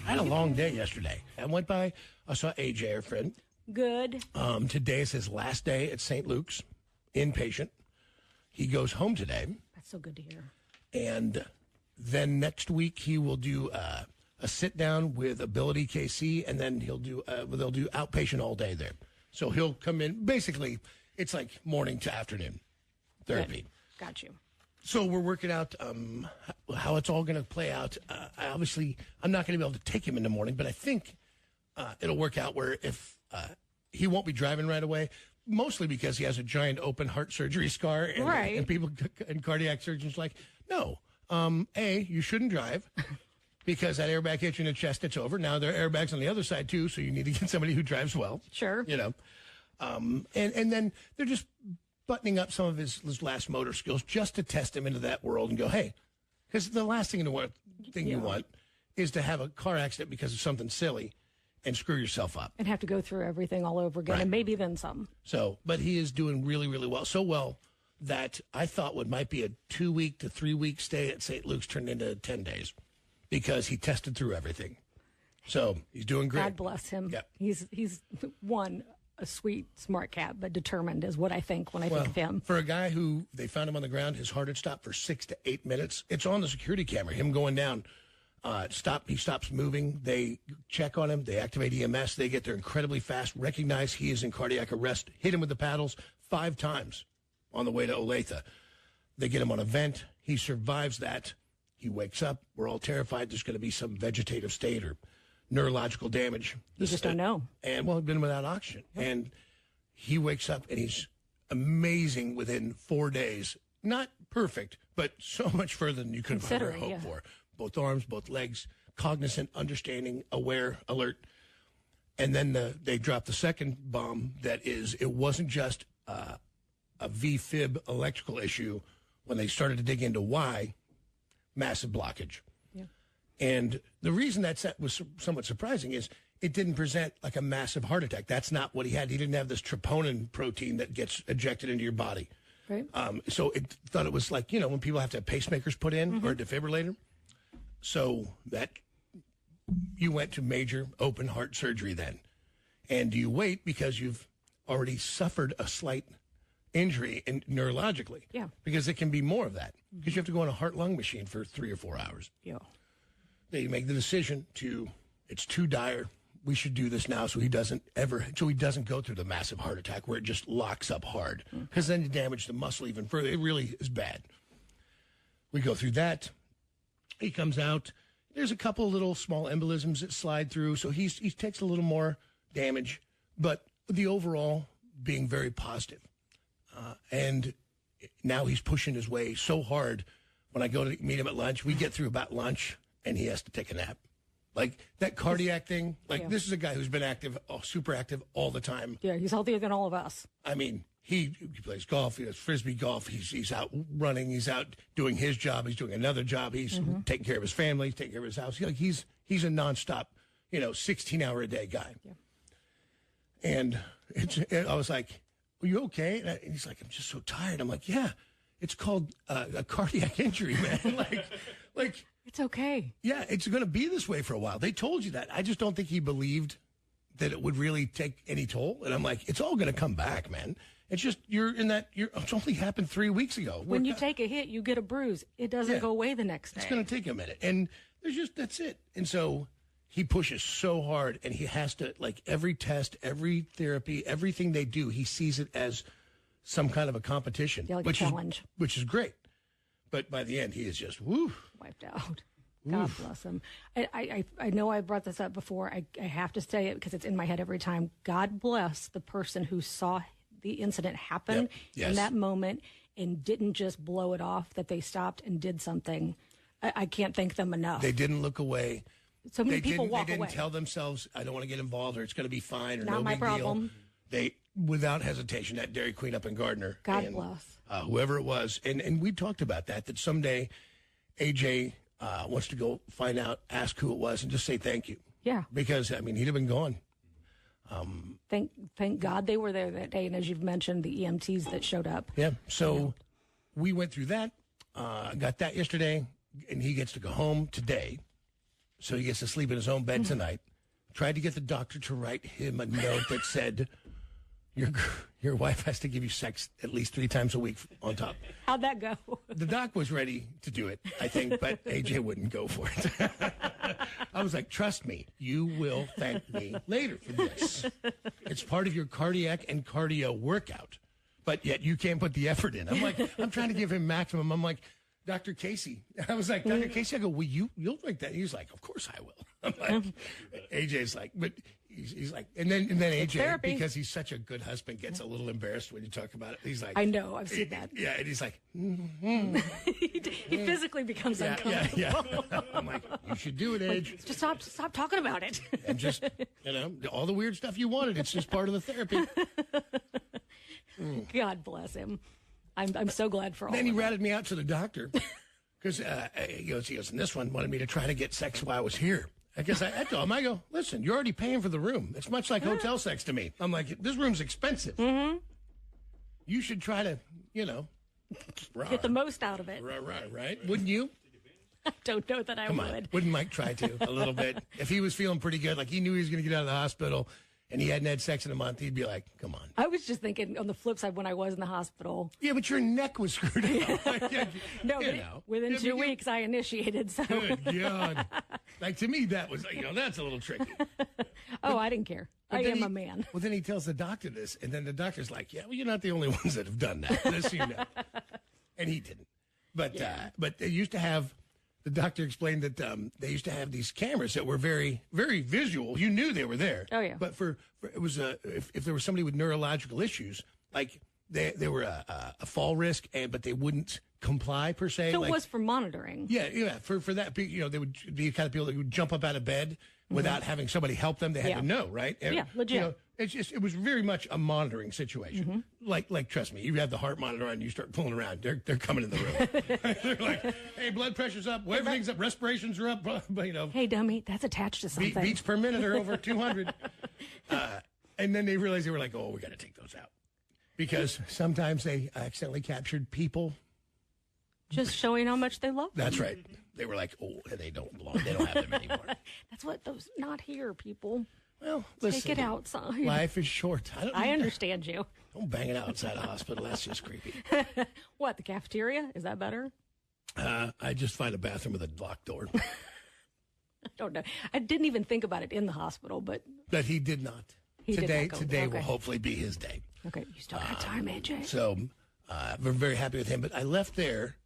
I had a long day yesterday. I went by, I saw AJ, our friend. Good. Today is his last day at St. Luke's, inpatient. He goes home today. That's so good to hear. And then next week he will do a sit down with Ability KC, and then they'll do outpatient all day there. So he'll come in. Basically, it's like morning to afternoon therapy. Good. Got you. So we're working out how it's all going to play out. I'm not going to be able to take him in the morning, but I think it'll work out where if he won't be driving right away, mostly because he has a giant open heart surgery scar. And, right. And people and cardiac surgeons like, no, you shouldn't drive because that airbag hits you in the chest, it's over. Now there are airbags on the other side, too, so you need to get somebody who drives well. Sure. You know. And then they're just buttoning up some of his last motor skills just to test him into that world and go, hey, because the last thing in the world you want is to have a car accident because of something silly and screw yourself up. And have to go through everything all over again, and maybe then some. So, but he is doing really, really well. So well that I thought what might be a 2-week to 3-week stay at St. Luke's turned into 10 days because he tested through everything. So he's doing great. God bless him. Yep. He's a sweet, smart cat, but determined is what I think when I think of him. For a guy who they found him on the ground, his heart had stopped for 6 to 8 minutes. It's on the security camera. Him going down, he stops moving. They check on him. They activate EMS. They get there incredibly fast, recognize he is in cardiac arrest, hit him with the paddles 5 times on the way to Olathe. They get him on a vent. He survives that. He wakes up. We're all terrified there's going to be some vegetative state or neurological damage. You just don't know. And, he'd been without oxygen. Yep. And he wakes up, and he's amazing within 4 days. Not perfect, but so much further than you could have ever hoped for. Both arms, both legs, cognizant, understanding, aware, alert. And then they dropped the second bomb it wasn't just a V-fib electrical issue. When they started to dig into why, massive blockage. And the reason that was somewhat surprising is it didn't present like a massive heart attack. That's not what he had. He didn't have this troponin protein that gets ejected into your body. Right. So it thought it was like, when people have to have pacemakers put in or a defibrillator. So that you went to major open heart surgery then. And you wait because you've already suffered a slight injury neurologically. Yeah. Because it can be more of that. Because you have to go on a heart-lung machine for 3 or 4 hours. Yeah. They make the decision it's too dire. We should do this now so he doesn't go through the massive heart attack where it just locks up hard. Because then you damage the muscle even further. It really is bad. We go through that. He comes out. There's a couple little small embolisms that slide through. So he takes a little more damage. But the overall being very positive. And now he's pushing his way so hard. When I go to meet him at lunch, we get through about lunch. And he has to take a nap. Like that cardiac thing, this is a guy who's been active, super active all the time. Yeah, he's healthier than all of us. I mean, he plays golf, he does Frisbee golf, he's out running, he's out doing his job, he's doing another job, he's taking care of his family, he's taking care of his house. He's a nonstop, 16-hour-a-day guy. Yeah. And I was like, are you okay? And he's like, I'm just so tired. I'm like, yeah, it's called a cardiac injury, man. like. It's okay. Yeah, it's going to be this way for a while. They told you that. I just don't think he believed that it would really take any toll. And I'm like, it's all going to come back, man. It's just, it's only happened 3 weeks ago. When you take a hit, you get a bruise. It doesn't go away the next day. It's going to take a minute. And that's it. And so he pushes so hard, and he has to, like every test, every therapy, everything they do, he sees it as some kind of a competition. Yeah, like a challenge. Which is great. But by the end, he is just, wiped out. God bless him. I know I brought this up before. I have to say it because it's in my head every time. God bless the person who saw the incident happen in that moment and didn't just blow it off, that they stopped and did something. I can't thank them enough. They didn't look away. So many people walk away. They didn't tell themselves, I don't want to get involved, or it's going to be fine, or not no my big problem. deal. They, without hesitation, that Dairy Queen up in Gardner. God bless. Whoever it was. And we talked about that someday AJ wants to go find out, ask who it was, and just say thank you. Yeah. Because, he'd have been gone. Thank God they were there that day. And as you've mentioned, the EMTs that showed up. Yeah. So we went through that, got that yesterday, and he gets to go home today. so he gets to sleep in his own bed tonight. Tried to get the doctor to write him a note that said, your wife has to give you sex at least 3 times a week on top. How'd that go? The doc was ready to do it, I think, but AJ wouldn't go for it. I was like, trust me, you will thank me later for this. It's part of your cardiac and cardio workout, but yet you can't put the effort in. I'm like, I'm trying to give him maximum. I'm like, Dr. Casey. I was like, Dr. Casey, I go, well, you'll like that. He's like, of course I will. I'm like, AJ's like, but he's like, and then AJ, therapy. because he's such a good husband, gets a little embarrassed when you talk about it. He's like, I know, I've seen that. Yeah, and he's like, he physically becomes uncomfortable. Yeah. I'm like, you should do it, Edge. Like, just stop talking about it. And just, all the weird stuff you wanted, it's just part of the therapy. God bless him. I'm so glad for all Then he of that. ratted me out to the doctor because he goes, and this one wanted me to try to get sex while I was here. I guess I told him, I go, listen, you're already paying for the room. It's much like hotel sex to me. I'm like, this room's expensive. Mm-hmm. You should try to, get the most out of it. Right? Wouldn't you? I don't know that I Come would. on. Wouldn't Mike try to a little bit? If he was feeling pretty good, like he knew he was going to get out of the hospital and he hadn't had sex in a month, he'd be like, come on. I was just thinking on the flip side when I was in the hospital. Yeah, but your neck was screwed up. No, within 2 weeks I initiated. So. Good God. Like, to me, that was, that's a little tricky. I didn't care. I am a man. Well, then he tells the doctor this, and then the doctor's like, yeah, well, you're not the only ones that have done that. Just so you know. And he didn't. But they used to have, the doctor explained that they used to have these cameras that were very, very visual. You knew they were there. Oh, yeah. But it was if there was somebody with neurological issues, like they were a fall risk, but they wouldn't comply per se. So it was for monitoring. Yeah. For that, they would be the kind of people that would jump up out of bed without having somebody help them. They had to know, right? And, yeah, legit. It was very much a monitoring situation. Like, trust me, you have the heart monitor on, you start pulling around, they're coming in the room. They're like, hey, blood pressure's up, everything's up, respirations are up, Hey, dummy, that's attached to something. Beats per minute are over 200. And then they realized, they were like, oh, we got to take those out. Because sometimes they accidentally captured people. Just showing how much they love them. That's right. They were like, oh, they don't belong. They don't have them anymore. That's what those, not here, people. Well, listen. Take it outside. Life is short. I understand you. Don't bang it outside a hospital. That's just creepy. What, the cafeteria? Is that better? I just find a bathroom with a locked door. I don't know. I didn't even think about it in the hospital, but... But he did not. Today will hopefully be his day. Okay, you still got time, AJ. So we're very happy with him. But I left there,